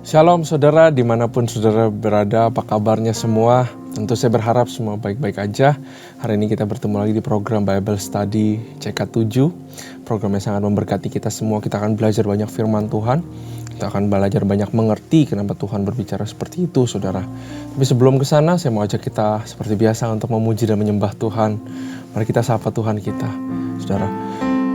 Shalom saudara, dimanapun saudara berada, apa kabarnya semua? Tentu saya berharap semua baik-baik aja. Hari ini kita bertemu lagi di program Bible Study CK7. Program yang sangat memberkati kita semua. Kita akan belajar banyak firman Tuhan. Kita akan belajar banyak mengerti kenapa Tuhan berbicara seperti itu, saudara. Tapi sebelum ke sana, saya mau ajak kita seperti biasa untuk memuji dan menyembah Tuhan. Mari kita sapa Tuhan kita, saudara.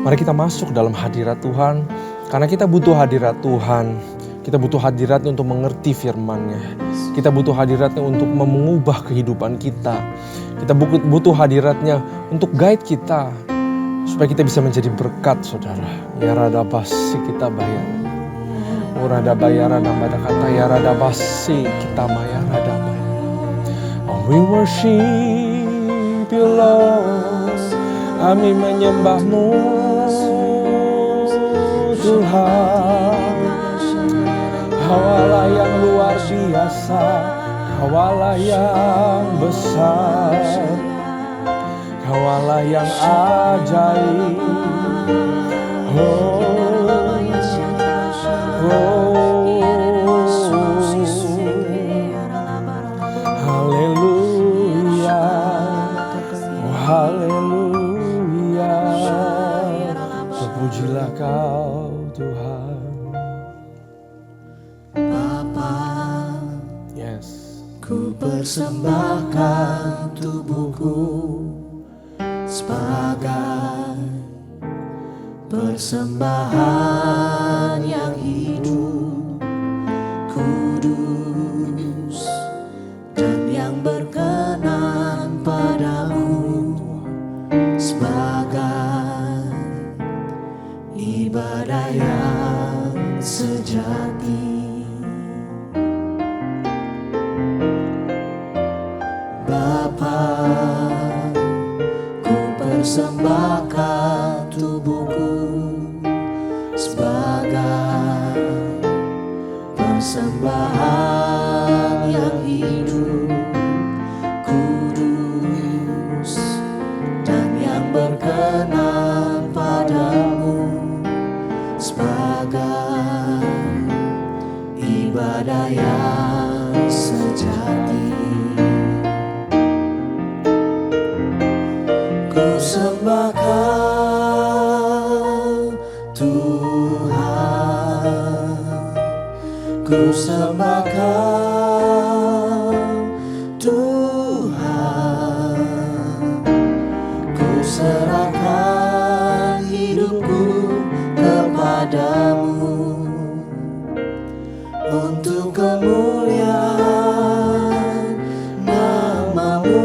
Mari kita masuk dalam hadirat Tuhan, karena kita butuh hadirat Tuhan. Kita butuh hadiratnya untuk mengerti firman-Nya. Kita butuh hadiratnya untuk mengubah kehidupan kita. Kita butuh hadiratnya untuk guide kita. Supaya kita bisa menjadi berkat, saudara. Ya rada basi kita bayar. Urada bayara nambada kata ya rada basi kita maya rada bayar. Oh, we worship you, Lord. Kami menyembah-Mu, Tuhan. Kaulah yang luar biasa, Kaulah yang besar, Kaulah yang ajaib. Haleluya, haleluya. Terpujilah Kau Tuhan. Ku persembahkan tubuhku sebagai persembahan yang hidup, kudus, dan yang berkenan padamu, sebagai ibadah yang sejati. Bapa, ku persembahkan tubuhku sebagai persembahan yang hidup, kudus, dan yang berkenan padamu, sebagai ibadah yang sejati. Ku sembahkan Tuhan, ku sembahkan Tuhan, ku serahkan hidupku kepadamu untuk kemuliaan nama-Mu.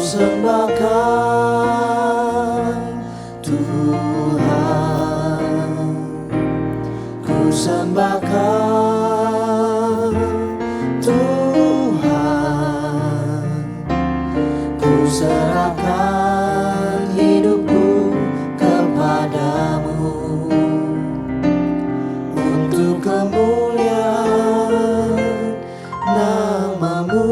Sembahkan Tuhan, ku sembahkan Tuhan, ku serahkan hidupku kepadamu untuk kemuliaan nama-Mu.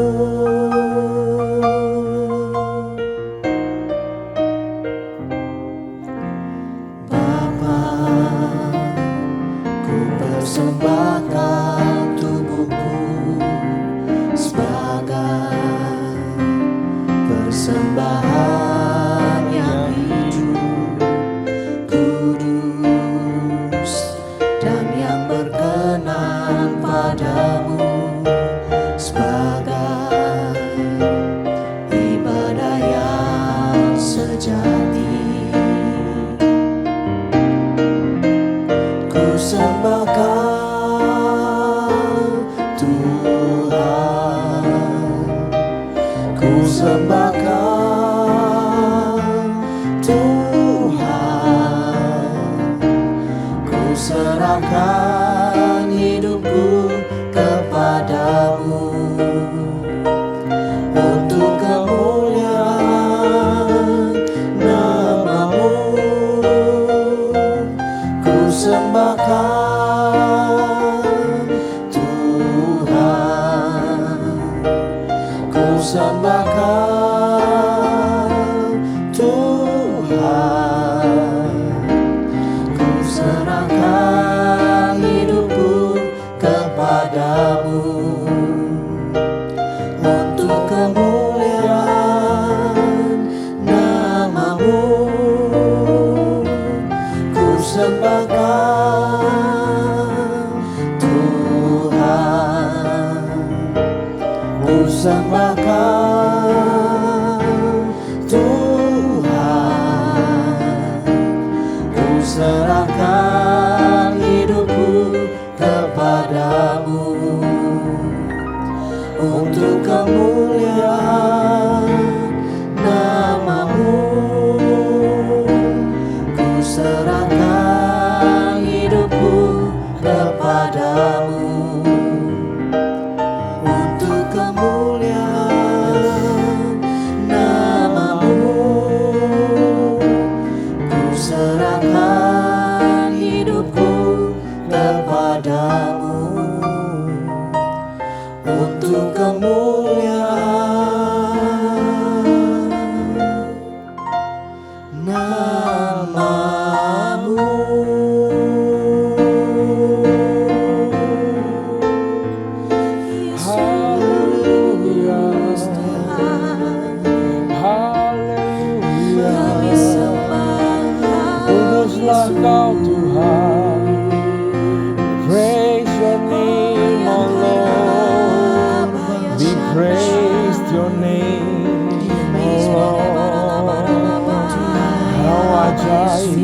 Persembahkan tubuhku sebagai persembahan yang hidup, kudus, dan yang berkenan padamu, sebagai ibadah yang sejati. Ku sembahkan Tuhan, ku sembahkan Tuhan, ku serahkan hidupku kepadamu untuk kemuliaan nama-Mu. Ku sembahkan Tuhan, ku sembahkan Tuhan, ku serahkan sembahkan Tuhan, ku sembahkan Tuhan, ku serahkan hidupku kepadamu untuk kemuliaan nama-Mu. Ku serahkan hidupku kepadamu untuk kemuliaan nama-Mu. Ku serahkan hidupku kepadamu untuk kemuliaan nama-Mu. Haleluya, haleluya. Kuduslah Kau Tuhan, praise Your name, O Lord. We praise Your name, O Lord. How ajaib,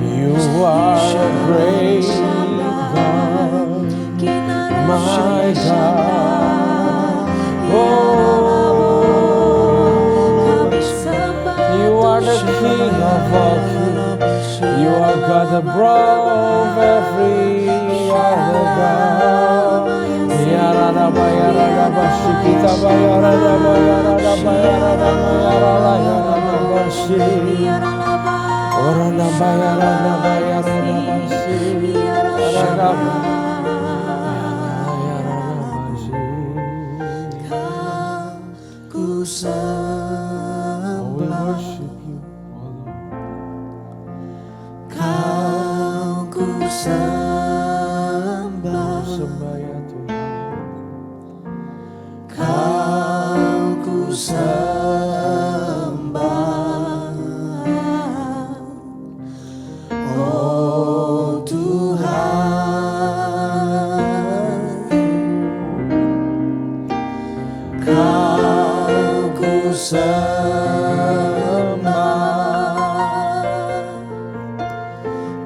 You are a great God, my God. Oh, You are the King of all kings. You are God above every other God. Yaradaba, yaradaba, shikitaba, yaradaba, yaradaba, yaradaba, yarala, yaradaba, shi. Oranaba, yaradaba, yaradaba, shi. Yaradaba, yaradaba, shi. Ku Oh, we sembah, worship You, oh Lord. Kau ku sembah, Sembah ya Tuhan. Kau ku sembah, oh Tuhan. Kau ku sembah,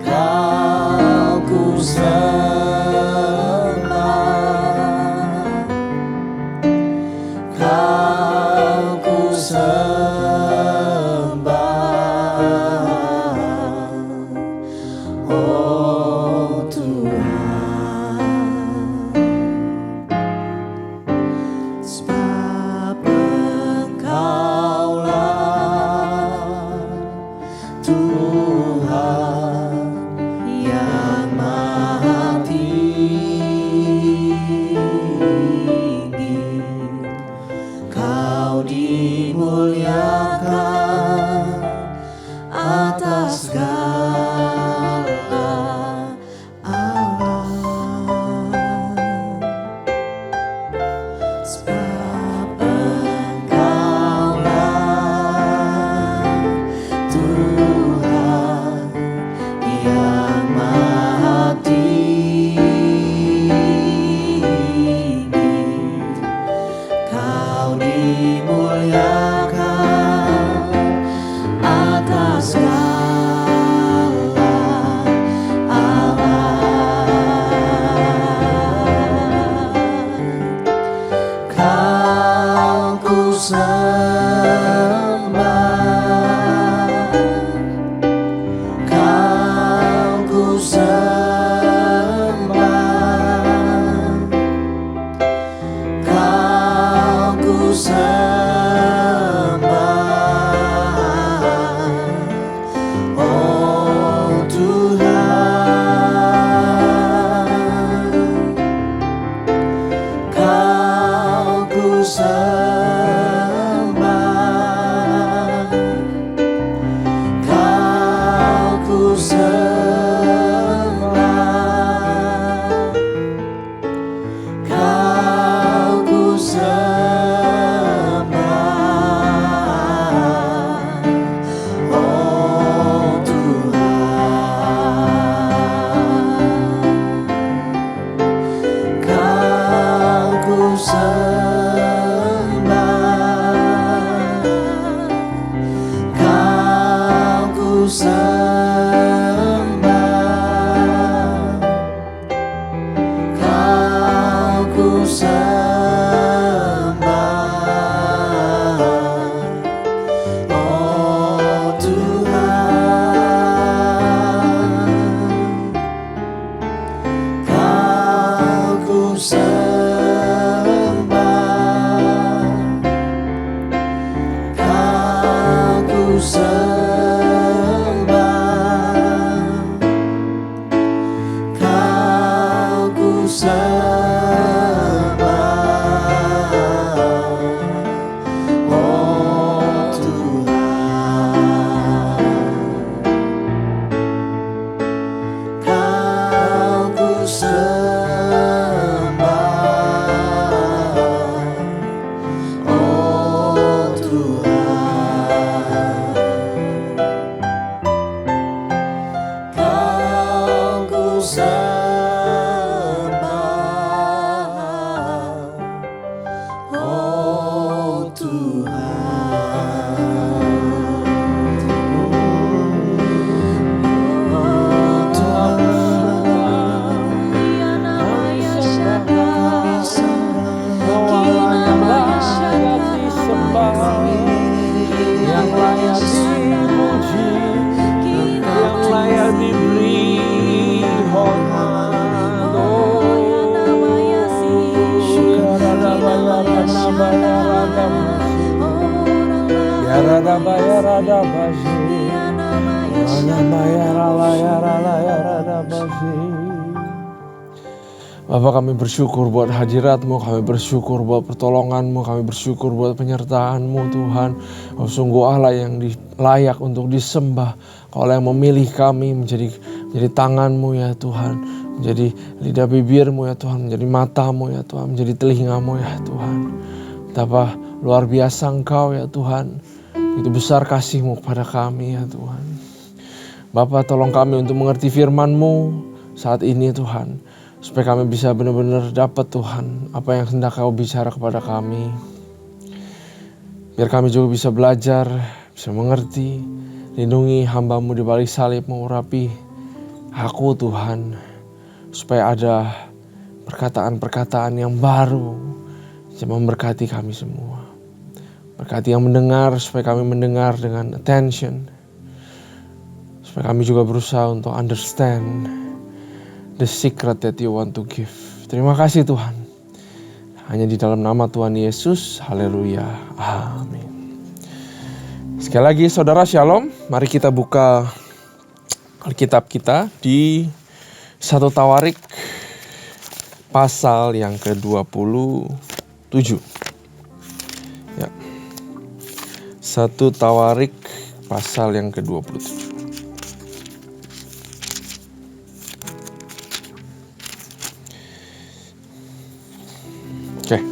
Kau ku sembah, Kau ku sembah, oh Tuhan. Sebab Engkaulah Tuhan yang maha tinggi, Kau dimuliakan atas segala Bapak, kami bersyukur buat hadirat-Mu, kami bersyukur buat pertolongan-Mu, kami bersyukur buat penyertaan-Mu Tuhan. Oh, sungguh Allah yang layak untuk disembah. Kau yang memilih kami menjadi tangan-Mu ya Tuhan, menjadi lidah bibir-Mu ya Tuhan, menjadi mata-Mu ya Tuhan, menjadi telinga-Mu ya Tuhan. Betapa luar biasa Engkau ya Tuhan, begitu besar kasih-Mu kepada kami ya Tuhan. Bapak, tolong kami untuk mengerti firman-Mu saat ini Tuhan, supaya kami bisa benar-benar dapat Tuhan apa yang hendak Kau bicara kepada kami. Biar kami juga bisa belajar, bisa mengerti. Lindungi hamba-Mu di balik salib, mengurapi aku Tuhan, supaya ada perkataan-perkataan yang baru yang memberkati kami semua. Berkati yang mendengar, supaya kami mendengar dengan attention, supaya kami juga berusaha untuk understand the secret that you want to give. Terima kasih Tuhan. Hanya di dalam nama Tuhan Yesus. Haleluya. Amin. Sekali lagi saudara, shalom. Mari kita buka Alkitab kita di 1 Tawarik pasal yang ke-27. Ya. 1 Tawarik pasal yang ke-27. Oke.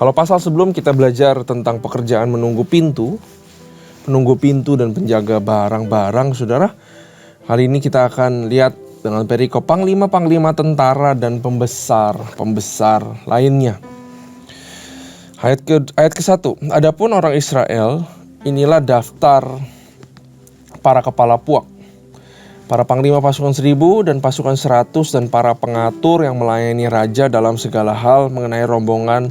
Kalau pasal sebelum kita belajar tentang pekerjaan menunggu pintu dan penjaga barang-barang, saudara. Kali ini kita akan lihat dengan perikop panglima-panglima tentara dan pembesar lainnya. Ayat ke-1. Adapun orang Israel, inilah daftar para kepala puak, para panglima pasukan 1000 dan pasukan 100 dan para pengatur yang melayani raja dalam segala hal mengenai rombongan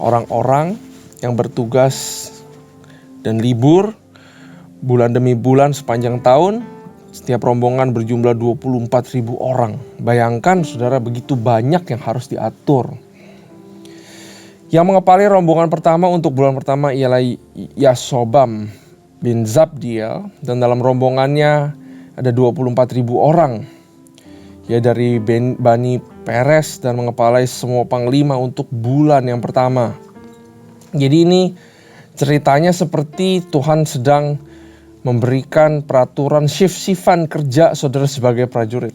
orang-orang yang bertugas dan libur bulan demi bulan sepanjang tahun. Setiap rombongan berjumlah 24.000 orang. Bayangkan saudara, begitu banyak yang harus diatur. Yang mengepali rombongan pertama untuk bulan pertama ialah Yasobam bin Zabdiel, dan dalam rombongannya ada 24.000 orang. Ya, dari Bani Peres, dan mengepalai semua panglima untuk bulan yang pertama. Jadi ini ceritanya seperti Tuhan sedang memberikan peraturan shift-shiftan kerja saudara sebagai prajurit.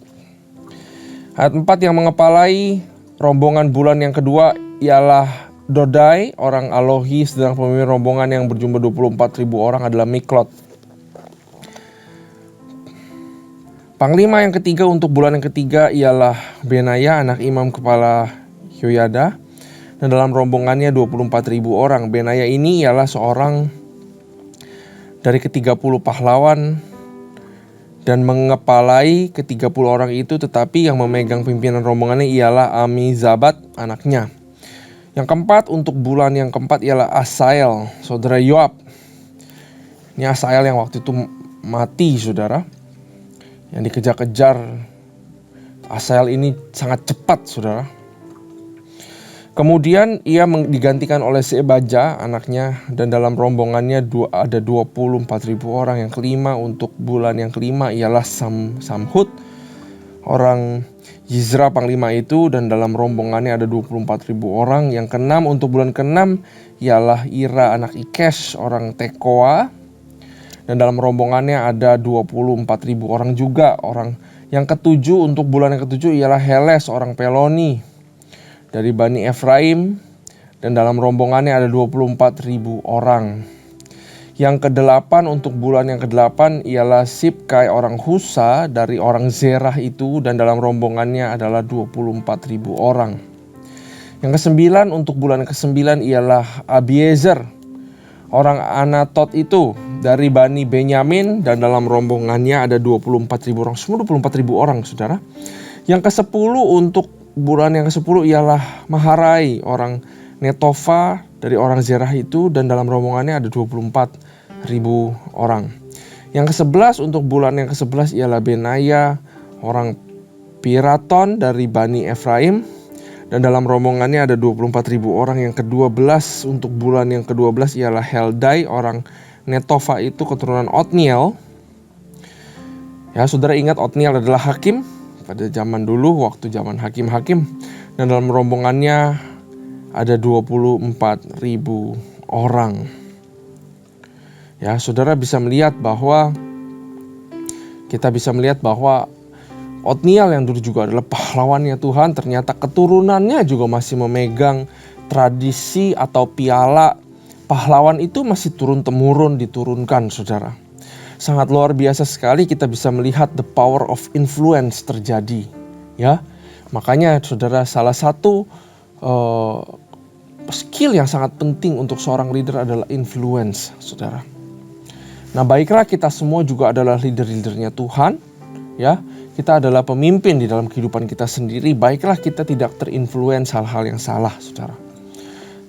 Ayat 4, yang mengepalai rombongan bulan yang kedua ialah Dodai, orang Alohi, sedang pemimpin rombongan yang berjumlah 24.000 orang adalah Miklot. Panglima yang ketiga untuk bulan yang ketiga ialah Benaya, anak imam kepala Yoyada, dan dalam rombongannya 24.000 orang. Benaya ini ialah seorang dari ke-30 pahlawan dan mengepalai ke-30 orang itu, tetapi yang memegang pimpinan rombongannya ialah Amizabat, anaknya. Yang keempat untuk bulan yang keempat ialah Asael, saudara Yoab. Ini Asael yang waktu itu mati, saudara, yang dikejar-kejar. Asael ini sangat cepat, saudara. Kemudian ia digantikan oleh Sebaja anaknya, dan dalam rombongannya ada 24.000 orang. Yang kelima untuk bulan yang kelima ialah Samhut orang Yizra panglima itu, dan dalam rombongannya ada 24.000 orang. Yang keenam untuk bulan keenam ialah Ira anak Ikesh orang Tekoa, dan dalam rombongannya ada 24.000 orang juga. Yang ketujuh untuk bulan yang ketujuh ialah Heles orang Peloni dari Bani Efraim, dan dalam rombongannya ada 24.000 orang. Yang kedelapan untuk bulan yang kedelapan ialah Sibkai orang Husa dari orang Zerah itu, dan dalam rombongannya adalah 24.000 orang. Yang kesembilan untuk bulan kesembilan ialah Abiezer orang Anatot itu dari Bani Benyamin, dan dalam rombongannya ada 24.000 orang. Semua 24.000 orang, saudara. Yang kesepuluh untuk bulan yang ke-10 ialah Maharai orang Netofa dari orang Zerah itu, dan dalam rombongannya ada 24.000 orang. Yang ke-11 untuk bulan yang ke-11 ialah Benaya orang Piraton dari Bani Efraim, dan dalam rombongannya ada 24.000 orang. Yang ke-12 untuk bulan yang ke-12 ialah Heldai orang Netofa itu keturunan Otniel. Ya, saudara ingat Otniel adalah hakim pada zaman dulu, waktu zaman hakim-hakim, dan dalam rombongannya ada 24.000 orang. Ya, saudara bisa melihat bahwa Otniel yang dulu juga adalah pahlawannya Tuhan, ternyata keturunannya juga masih memegang tradisi atau piala pahlawan itu, masih turun-temurun diturunkan, saudara. Sangat luar biasa sekali kita bisa melihat the power of influence terjadi, ya. Makanya saudara, salah satu skill yang sangat penting untuk seorang leader adalah influence, saudara. Nah, baiklah kita semua juga adalah leader-leadernya Tuhan, ya. Kita adalah pemimpin di dalam kehidupan kita sendiri. Baiklah kita tidak terinfluence hal-hal yang salah, saudara.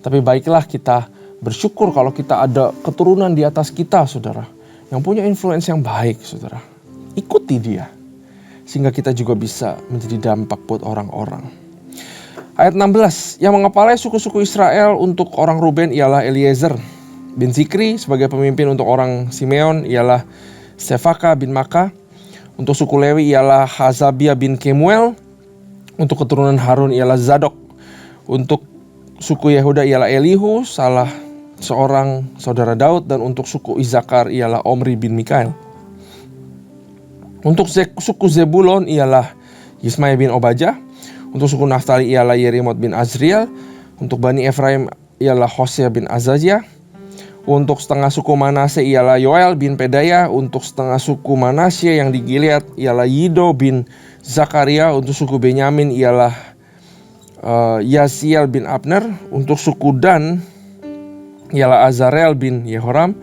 Tapi baiklah kita bersyukur kalau kita ada keturunan di atas kita, saudara, yang punya influence yang baik, saudara. Ikuti dia, sehingga kita juga bisa menjadi dampak buat orang-orang. Ayat 16, yang mengepalai suku-suku Israel untuk orang Ruben ialah Eliezer bin Zikri, sebagai pemimpin untuk orang Simeon ialah Sefaka bin Maka, untuk suku Lewi ialah Hazabia bin Kemuel, untuk keturunan Harun ialah Zadok, untuk suku Yehuda ialah Elihu salah seorang saudara Daud, dan untuk suku Isakar ialah Omri bin Mikael. Untuk suku Zebulon ialah Yismaya bin Obajah, untuk suku Naftali ialah Yerimot bin Azriel, untuk Bani Efraim ialah Hosea bin Azazia, untuk setengah suku Manase ialah Yoel bin Pedaya, untuk setengah suku Manasye yang di Gilead ialah Yido bin Zakaria, untuk suku Benyamin ialah Yasiel bin Abner, untuk suku Dan ialah Azarel bin Yehoram.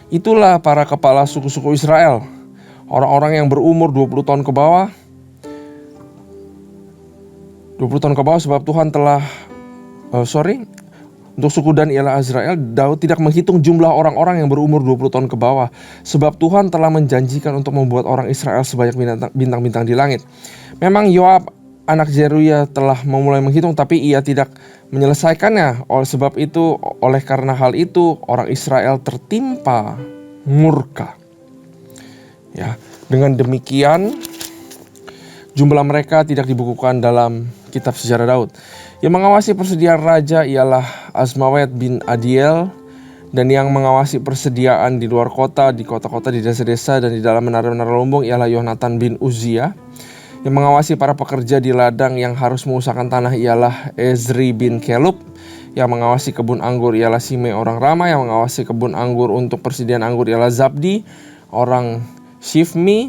Itulah para kepala suku-suku Israel, orang-orang yang berumur 20 tahun ke bawah. 20 tahun ke bawah, sebab Tuhan telah untuk suku Dan ialah Azrael. Daud tidak menghitung jumlah orang-orang yang berumur 20 tahun ke bawah, sebab Tuhan telah menjanjikan untuk membuat orang Israel sebanyak bintang-bintang di langit. Memang Yoab anak Zeruya telah memulai menghitung, tapi ia tidak menyelesaikannya. Oleh karena hal itu orang Israel tertimpa murka. Ya, dengan demikian jumlah mereka tidak dibukukan dalam kitab sejarah Daud. Yang mengawasi persediaan raja ialah Azmawet bin Adiel, dan yang mengawasi persediaan di luar kota, di kota-kota, di desa-desa, dan di dalam menara-menara lumbung ialah Yonatan bin Uzia. Yang mengawasi para pekerja di ladang yang harus mengusahakan tanah ialah Ezri bin Kelub. Yang mengawasi kebun anggur ialah Simei orang Rama. Yang mengawasi kebun anggur untuk persediaan anggur ialah Zabdi orang Shifmi.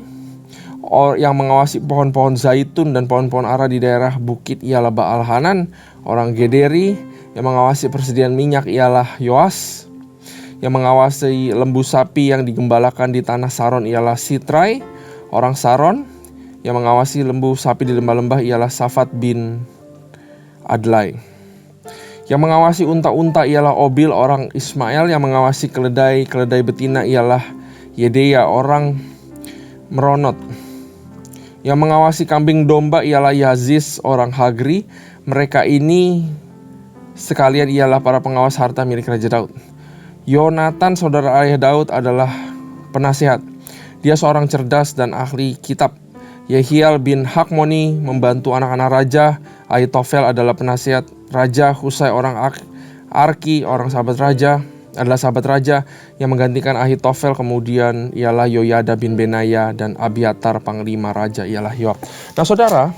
Yang mengawasi pohon-pohon zaitun dan pohon-pohon ara di daerah bukit ialah Baal Hanan orang Gederi. Yang mengawasi persediaan minyak ialah Yoas. Yang mengawasi lembu sapi yang digembalakan di tanah Saron ialah Sitrai orang Saron. Yang mengawasi lembu sapi di lembah-lembah ialah Safat bin Adlai. Yang mengawasi unta-unta ialah Obil orang Ismail. Yang mengawasi keledai betina ialah Yedeya orang Meronot. Yang mengawasi kambing domba ialah Yazis orang Hagri. Mereka ini sekalian ialah para pengawas harta milik Raja Daud. Yonatan, saudara ayah Daud, adalah penasihat. Dia seorang cerdas dan ahli kitab. Yehiel bin Hakmoni membantu anak-anak raja. Ahitofel adalah penasihat raja. Husai orang Arki, orang sahabat raja, adalah sahabat raja yang menggantikan Ahitofel. Kemudian ialah Yoyada bin Benaya, dan Abiatar panglima raja ialah Yoab. Nah saudara,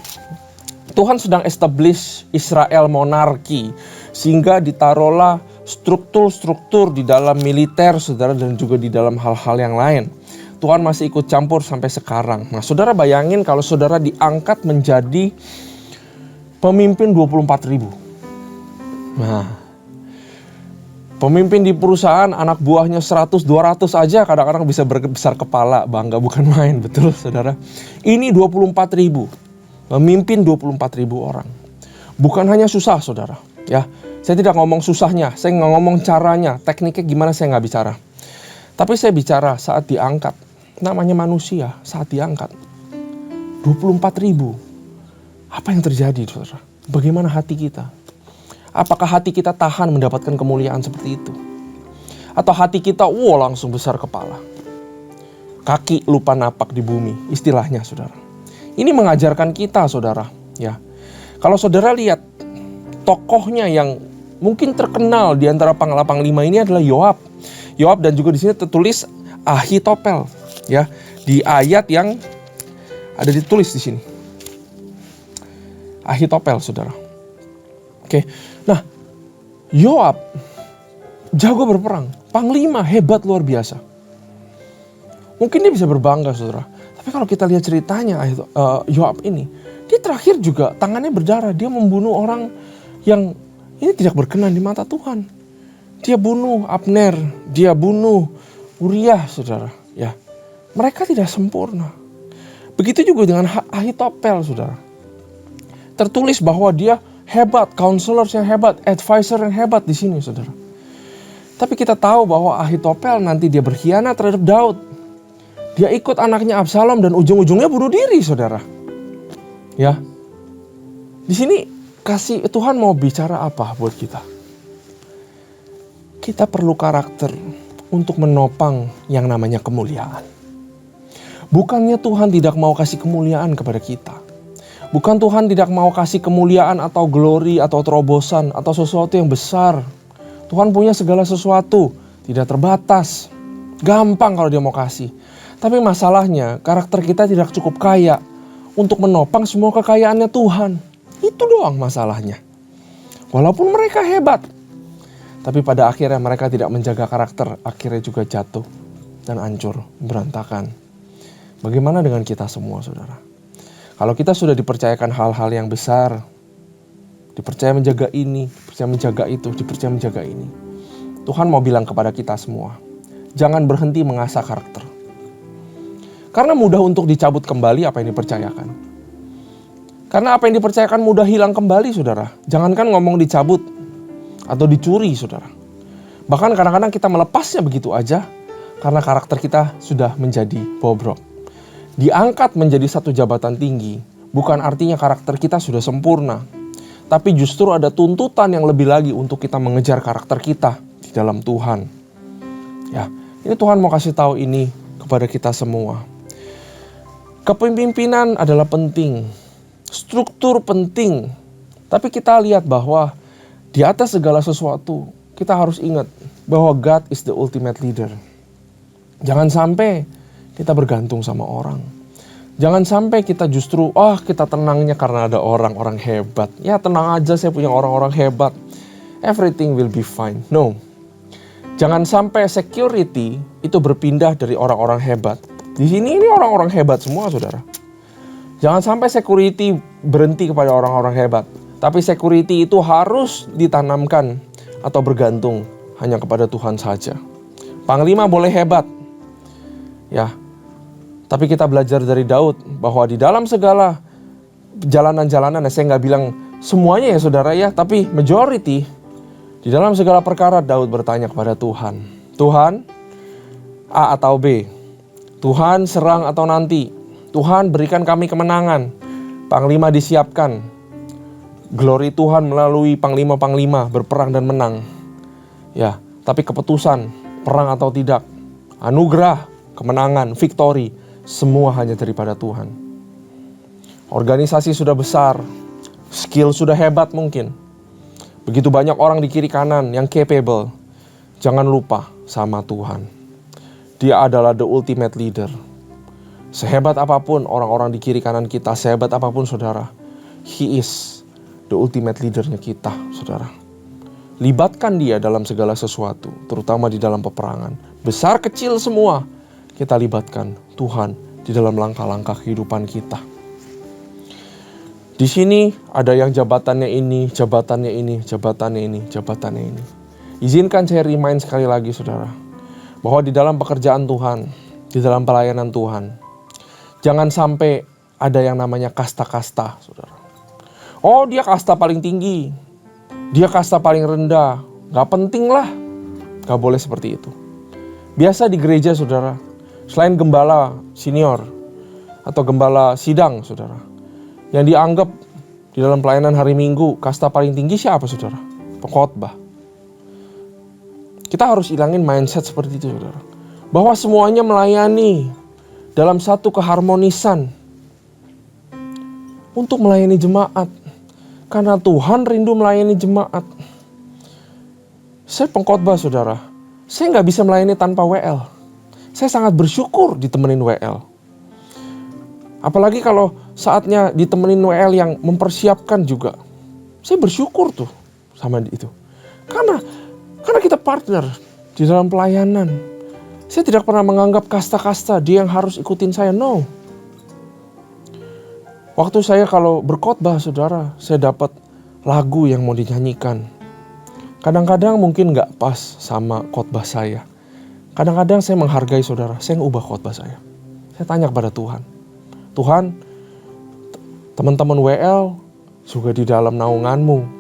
Tuhan sedang establish Israel monarki, sehingga ditaruhlah struktur-struktur di dalam militer, saudara, dan juga di dalam hal-hal yang lain. Tuhan masih ikut campur sampai sekarang. Nah, saudara bayangin kalau saudara diangkat menjadi pemimpin 24.000. Nah, pemimpin di perusahaan, anak buahnya 100-200 aja kadang-kadang bisa besar kepala, bangga bukan main, betul saudara. Ini 24.000. Memimpin 24.000 orang. Bukan hanya susah, saudara. Ya, saya tidak ngomong susahnya, saya nggak ngomong caranya, tekniknya gimana saya nggak bicara. Tapi saya bicara saat diangkat. Namanya manusia, saat diangkat. 24.000. Apa yang terjadi, saudara? Bagaimana hati kita? Apakah hati kita tahan mendapatkan kemuliaan seperti itu? Atau hati kita, langsung besar kepala. Kaki lupa napak di bumi, istilahnya, saudara. Ini mengajarkan kita, saudara, ya. Kalau saudara lihat tokohnya yang mungkin terkenal di antara panglima ini adalah Yoab. Yoab, dan juga di sini tertulis Ahitofel, ya. Di ayat yang ada ditulis di sini. Ahitofel, saudara. Oke. Nah, Yoab jago berperang, panglima hebat luar biasa. Mungkin dia bisa berbangga, saudara. Tapi kalau kita lihat ceritanya Yoab ini, dia terakhir juga tangannya berdarah. Dia membunuh orang yang ini tidak berkenan di mata Tuhan. Dia bunuh Abner, dia bunuh Uriah, saudara. Ya, mereka tidak sempurna. Begitu juga dengan Ahitofel, saudara. Tertulis bahwa dia hebat, counselor yang hebat, advisor yang hebat di sini, saudara. Tapi kita tahu bahwa Ahitofel nanti dia berkhianat terhadap Daud. Dia ikut anaknya Absalom dan ujung-ujungnya bunuh diri, saudara. Ya, di sini Tuhan mau bicara apa buat kita? Kita perlu karakter untuk menopang yang namanya kemuliaan. Bukannya Tuhan tidak mau kasih kemuliaan kepada kita. Bukan Tuhan tidak mau kasih kemuliaan atau glory atau terobosan atau sesuatu yang besar. Tuhan punya segala sesuatu, tidak terbatas. Gampang kalau dia mau kasih. Tapi masalahnya karakter kita tidak cukup kaya untuk menopang semua kekayaannya Tuhan. Itu doang masalahnya. Walaupun mereka hebat, tapi pada akhirnya mereka tidak menjaga karakter. Akhirnya juga jatuh dan hancur, berantakan. Bagaimana dengan kita semua, saudara? Kalau kita sudah dipercayakan hal-hal yang besar, dipercaya menjaga ini, dipercaya menjaga itu, dipercaya menjaga ini. Tuhan mau bilang kepada kita semua, jangan berhenti mengasah karakter. Karena mudah untuk dicabut kembali apa yang dipercayakan. Karena apa yang dipercayakan mudah hilang kembali, saudara. Jangankan ngomong dicabut atau dicuri, saudara. Bahkan kadang-kadang kita melepasnya begitu aja karena karakter kita sudah menjadi bobrok. Diangkat menjadi satu jabatan tinggi bukan artinya karakter kita sudah sempurna. Tapi justru ada tuntutan yang lebih lagi untuk kita mengejar karakter kita di dalam Tuhan. Ya, ini Tuhan mau kasih tahu ini kepada kita semua. Kepemimpinan adalah penting, struktur penting, tapi kita lihat bahwa di atas segala sesuatu kita harus ingat bahwa God is the ultimate leader. Jangan sampai kita bergantung sama orang. Jangan sampai kita justru, kita tenangnya karena ada orang-orang hebat. Ya tenang aja, saya punya orang-orang hebat. Everything will be fine. No. Jangan sampai security itu berpindah dari orang-orang hebat. Di sini ini orang-orang hebat semua, saudara. Jangan sampai security berhenti kepada orang-orang hebat. Tapi security itu harus ditanamkan atau bergantung hanya kepada Tuhan saja. Panglima boleh hebat. Ya. Tapi kita belajar dari Daud bahwa di dalam segala jalanan-jalanan, saya nggak bilang semuanya ya saudara ya, tapi majority, di dalam segala perkara Daud bertanya kepada Tuhan. Tuhan, A atau B? Tuhan serang atau nanti? Tuhan berikan kami kemenangan. Panglima disiapkan. glory Tuhan melalui panglima-panglima berperang dan menang. Ya, tapi keputusan perang atau tidak, anugerah, kemenangan, victory, semua hanya daripada Tuhan. Organisasi sudah besar, skill sudah hebat mungkin. Begitu banyak orang di kiri kanan yang capable. Jangan lupa sama Tuhan. Dia adalah the ultimate leader. Sehebat apapun orang-orang di kiri kanan kita, sehebat apapun saudara, He is the ultimate leadernya kita, saudara. Libatkan dia dalam segala sesuatu, terutama di dalam peperangan. Besar kecil semua, kita libatkan Tuhan di dalam langkah-langkah kehidupan kita. Di sini ada yang jabatannya ini, jabatannya ini, jabatannya ini, jabatannya ini. Izinkan saya remind sekali lagi saudara, bahwa di dalam pekerjaan Tuhan, di dalam pelayanan Tuhan, jangan sampai ada yang namanya kasta-kasta saudara. Oh dia kasta paling tinggi, dia kasta paling rendah, gak penting lah. Gak boleh seperti itu. Biasa di gereja saudara, selain gembala senior atau gembala sidang saudara, yang dianggap di dalam pelayanan hari Minggu kasta paling tinggi siapa saudara? Pengkhotbah. Kita harus hilangin mindset seperti itu saudara, bahwa semuanya melayani dalam satu keharmonisan untuk melayani jemaat, karena Tuhan rindu melayani jemaat. Saya pengkhotbah saudara, saya gak bisa melayani tanpa WL. Saya sangat bersyukur ditemenin WL. Apalagi kalau saatnya ditemenin WL yang mempersiapkan juga. Saya bersyukur tuh sama itu. Karena kita partner di dalam pelayanan. Saya tidak pernah menganggap kasta-kasta dia yang harus ikutin saya. No. Waktu saya kalau berkhotbah saudara, saya dapat lagu yang mau dinyanyikan. Kadang-kadang mungkin gak pas sama khotbah saya. Kadang-kadang saya menghargai saudara, saya ubah khotbah saya. Saya tanya kepada Tuhan. Tuhan, teman-teman WL juga di dalam naungan-Mu.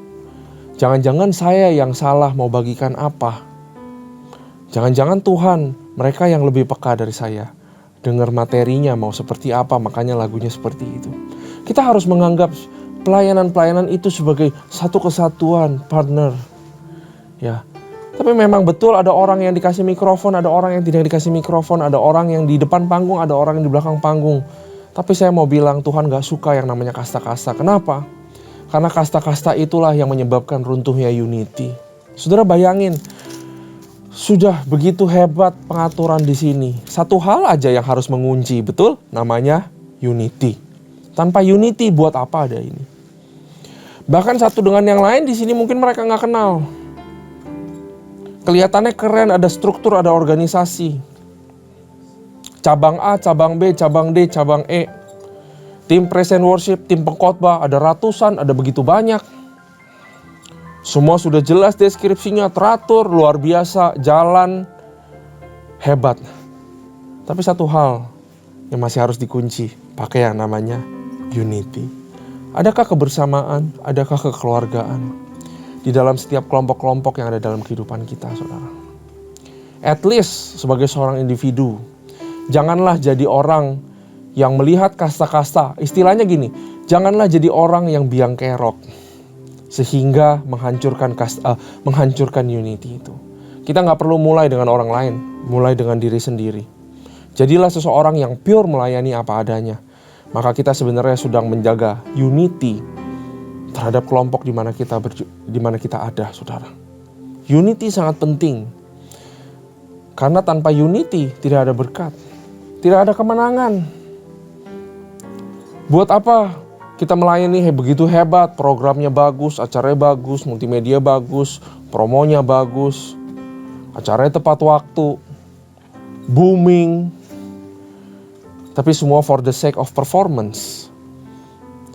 Jangan-jangan saya yang salah mau bagikan apa. Jangan-jangan Tuhan, mereka yang lebih peka dari saya. Dengar materinya mau seperti apa, makanya lagunya seperti itu. Kita harus menganggap pelayanan-pelayanan itu sebagai satu kesatuan, partner. Ya. Tapi memang betul ada orang yang dikasih mikrofon, ada orang yang tidak dikasih mikrofon, ada orang yang di depan panggung, ada orang yang di belakang panggung. Tapi saya mau bilang Tuhan gak suka yang namanya kasta-kasta. Kenapa? Karena kasta-kasta itulah yang menyebabkan runtuhnya unity. Saudara bayangin, sudah begitu hebat pengaturan di sini. Satu hal aja yang harus mengunci, betul? Namanya unity. Tanpa unity buat apa ada ini? Bahkan satu dengan yang lain di sini mungkin mereka gak kenal. Kelihatannya keren, ada struktur, ada organisasi. Cabang A, cabang B, cabang D, cabang E. Tim praise and worship, tim pengkhotbah, ada ratusan, ada begitu banyak. Semua sudah jelas deskripsinya, teratur, luar biasa, jalan, hebat. Tapi satu hal yang masih harus dikunci, pakai yang namanya unity. Adakah kebersamaan, adakah kekeluargaan di dalam setiap kelompok-kelompok yang ada dalam kehidupan kita, saudara? At least sebagai seorang individu, janganlah jadi orang yang melihat kasta-kasta. Istilahnya gini, janganlah jadi orang yang biang kerok sehingga menghancurkan unity itu. Kita gak perlu mulai dengan orang lain, mulai dengan diri sendiri. Jadilah seseorang yang pure melayani apa adanya. Maka kita sebenarnya sedang menjaga unity terhadap kelompok di mana kita ada, saudara. Unity sangat penting. Karena tanpa unity tidak ada berkat. Tidak ada kemenangan. Buat apa kita melayani begitu hebat, programnya bagus, acaranya bagus, multimedia bagus, promonya bagus, acaranya tepat waktu, booming. Tapi semua for the sake of performance.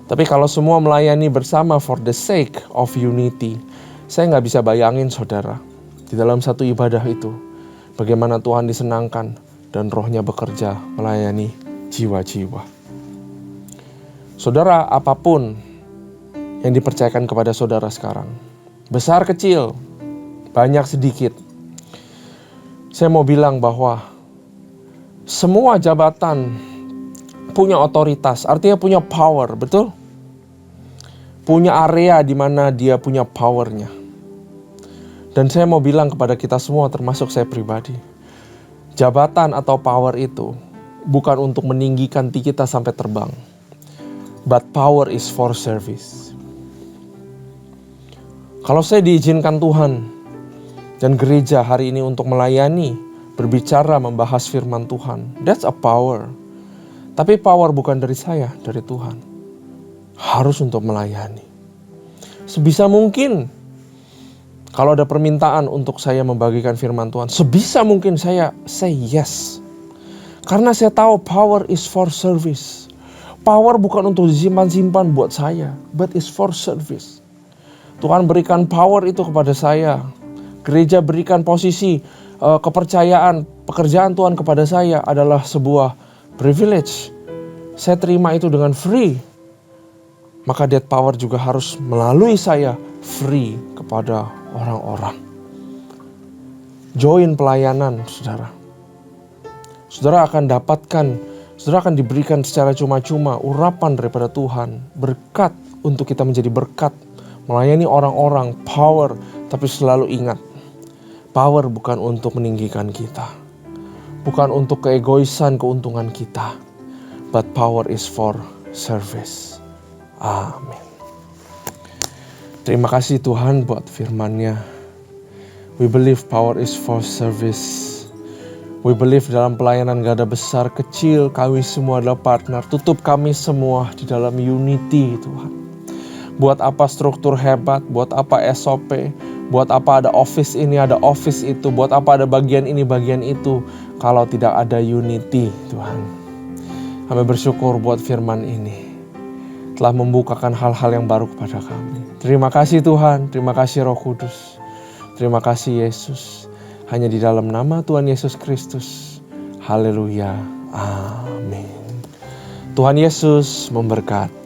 Tapi kalau semua melayani bersama for the sake of unity, saya gak bisa bayangin saudara, di dalam satu ibadah itu, bagaimana Tuhan disenangkan dan rohnya bekerja melayani jiwa-jiwa. Saudara, apapun yang dipercayakan kepada saudara sekarang, besar kecil, banyak sedikit, saya mau bilang bahwa semua jabatan punya otoritas, artinya punya power, betul? punya area di mana dia punya powernya. Dan saya mau bilang kepada kita semua, termasuk saya pribadi, jabatan atau power itu bukan untuk meninggikan kita sampai terbang. But power is for service. Kalau saya diizinkan Tuhan dan gereja hari ini untuk melayani, berbicara, membahas firman Tuhan, that's a power. Tapi power bukan dari saya, dari Tuhan. Harus untuk melayani. Sebisa mungkin, kalau ada permintaan untuk saya membagikan firman Tuhan, sebisa mungkin saya say yes. Karena saya tahu power is for service. Power bukan untuk disimpan-simpan buat saya, but is for service. Tuhan berikan power itu kepada saya. Gereja berikan posisi, kepercayaan, pekerjaan Tuhan kepada saya adalah sebuah privilege. Saya terima itu dengan free. Maka that power juga harus melalui saya free kepada orang-orang. Join pelayanan, saudara. Saudara akan diberikan secara cuma-cuma urapan daripada Tuhan. Berkat untuk kita menjadi berkat. Melayani orang-orang, power. Tapi selalu ingat, power bukan untuk meninggikan kita. Bukan untuk keegoisan, keuntungan kita. But power is for service. Amin. Terima kasih Tuhan buat firman-Nya. We believe power is for service. We believe dalam pelayanan gak ada besar, kecil, kami semua adalah partner. Tutup kami semua di dalam unity Tuhan. Buat apa struktur hebat, buat apa SOP, buat apa ada office ini, ada office itu, buat apa ada bagian ini, bagian itu, kalau tidak ada unity Tuhan. Kami bersyukur buat firman ini telah membukakan hal-hal yang baru kepada kami. Terima kasih Tuhan, terima kasih Roh Kudus, terima kasih Yesus. Hanya di dalam nama Tuhan Yesus Kristus. Haleluya. Amin. Tuhan Yesus memberkati.